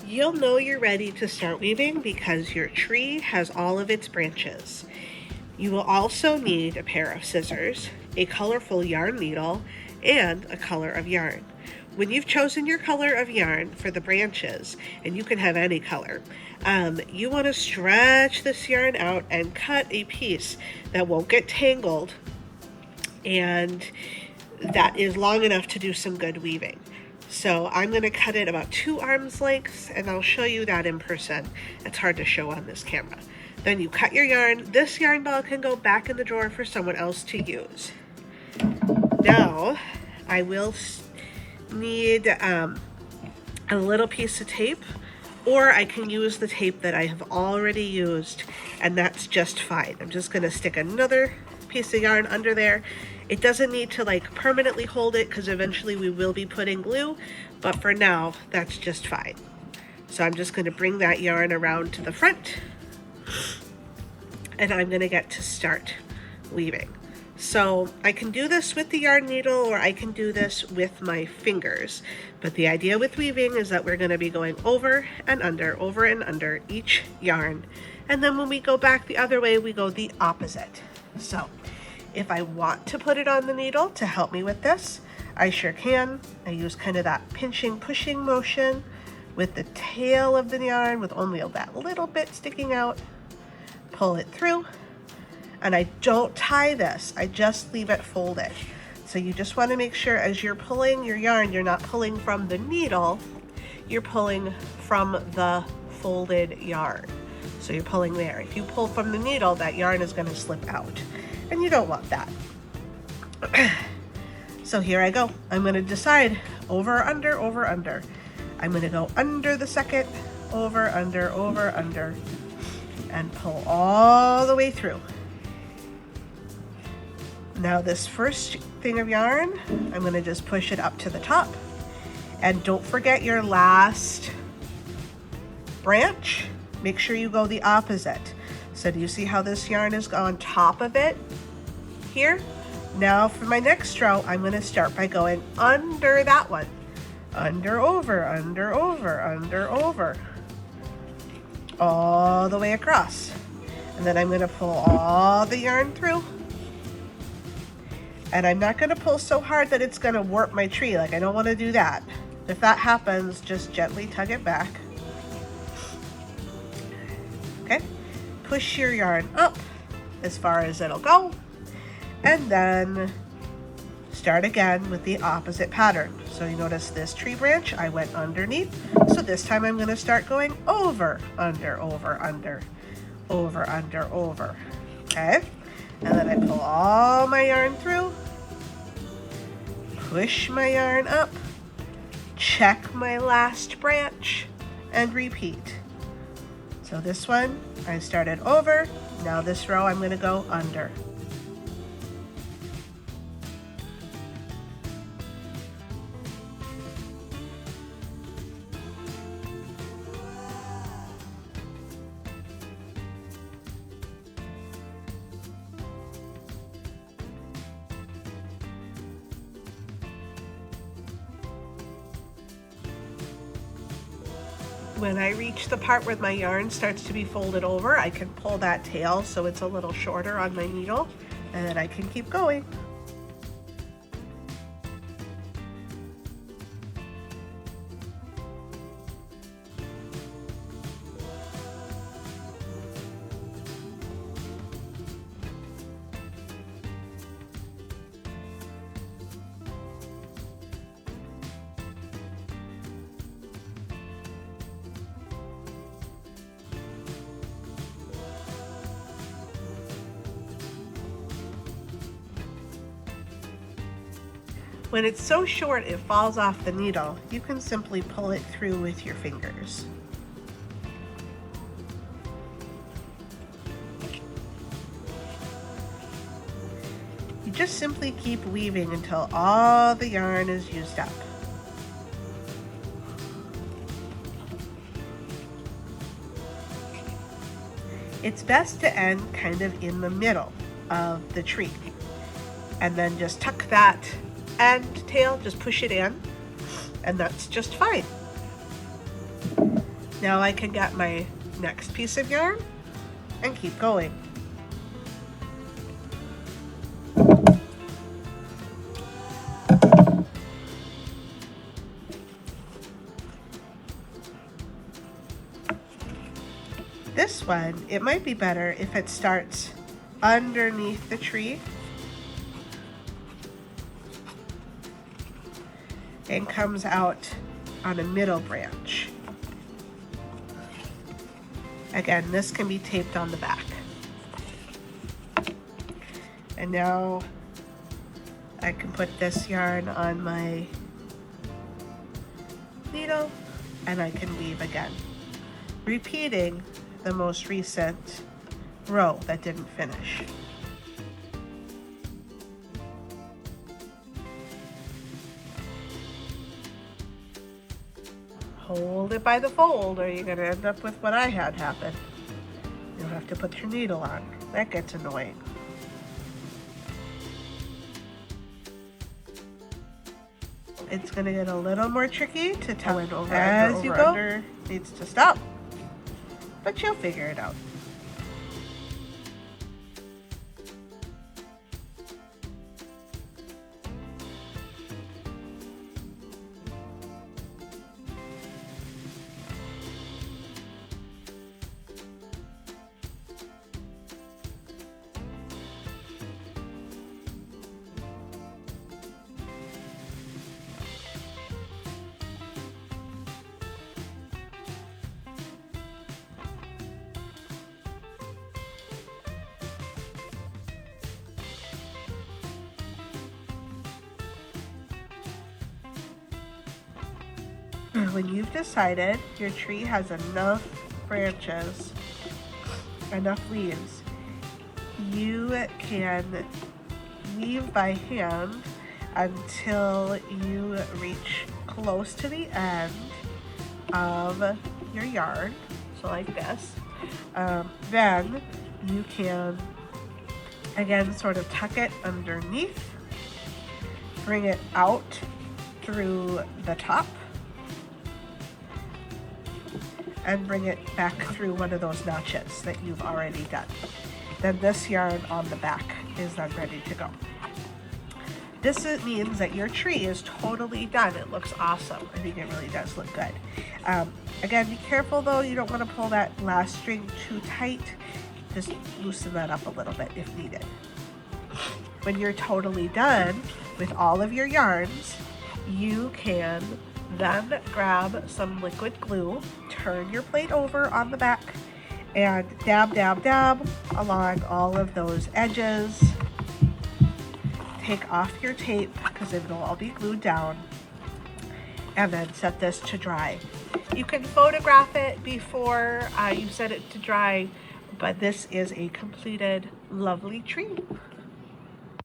You'll know you're ready to start weaving because your tree has all of its branches. You will also need a pair of scissors, a colorful yarn needle, and a color of yarn. When you've chosen your color of yarn for the branches, and you can have any color, you want to stretch this yarn out and cut a piece that won't get tangled and that is long enough to do some good weaving. So I'm going to cut it about 2 arms lengths, and I'll show you that in person. It's hard to show on this camera. Then you cut your yarn. This yarn ball can go back in the drawer for someone else to use. Now I will need a little piece of tape, or I can use the tape that I have already used, and that's just fine. I'm just going to stick another piece of yarn under there. It doesn't need to like permanently hold it because eventually we will be putting glue, but for now that's just fine. So I'm just going to bring that yarn around to the front, and I'm going to get to start weaving. So I can do this with the yarn needle, or I can do this with my fingers. But the idea with weaving is that we're going to be going over and under each yarn. And then when we go back the other way, we go the opposite. So if I want to put it on the needle to help me with this, I sure can. I use kind of that pinching, pushing motion with the tail of the yarn with only that little bit sticking out. Pull it through. And I don't tie this, I just leave it folded. So you just want to make sure as you're pulling your yarn, you're not pulling from the needle, you're pulling from the folded yarn. So you're pulling there. If you pull from the needle, that yarn is going to slip out, and you don't want that. So here I go. I'm going to decide over, under, over, under. I'm going to go under the second, over, under, and pull all the way through. Now this first thing of yarn, I'm going to just push it up to the top. And don't forget your last branch. Make sure you go the opposite. So do you see how this yarn is on top of it here? Now for my next row, I'm going to start by going under that one. Under, over, all the way across. And then I'm going to pull all the yarn through. And I'm not going to pull so hard that it's going to warp my tree. Like, I don't want to do that. If that happens, just gently tug it back. Okay. Push your yarn up as far as it'll go. And then start again with the opposite pattern. So you notice this tree branch, I went underneath. So this time I'm going to start going over, under. Okay. And then I pull all my yarn through, push my yarn up, check my last branch, and repeat. So this one, I started over. Now this row, I'm going to go under. When I reach the part where my yarn starts to be folded over, I can pull that tail so it's a little shorter on my needle, and then I can keep going. When it's so short it falls off the needle, you can simply pull it through with your fingers. You just simply keep weaving until all the yarn is used up. It's best to end kind of in the middle of the tree, and then just tuck that end tail, just push it in, and that's just fine. Now I can get my next piece of yarn and keep going. This one, it might be better if it starts underneath the tree and comes out on a middle branch. Again, this can be taped on the back. And now I can put this yarn on my needle and I can weave again, repeating the most recent row that didn't finish. Hold it by the fold or you're going to end up with what I had happen. You'll have to put your needle on. That gets annoying. It's going to get a little more tricky to tell it over as you go. Under needs to stop, but you'll figure it out. When you've decided your tree has enough branches, enough leaves, you can weave by hand until you reach close to the end of your yarn, so like this. Then you can again sort of tuck it underneath, bring it out through the top, and bring it back through one of those notches that you've already done. Then this yarn on the back is then ready to go. This means that your tree is totally done. It looks awesome. I think it really does look good. Again, be careful though, you don't want to pull that last string too tight. Just loosen that up a little bit if needed. When you're totally done with all of your yarns, you can then grab some liquid glue, turn your plate over on the back, and dab, dab, dab along all of those edges. Take off your tape because it'll all be glued down, and then set this to dry. You can photograph it before you set it to dry, but this is a completed, lovely tree.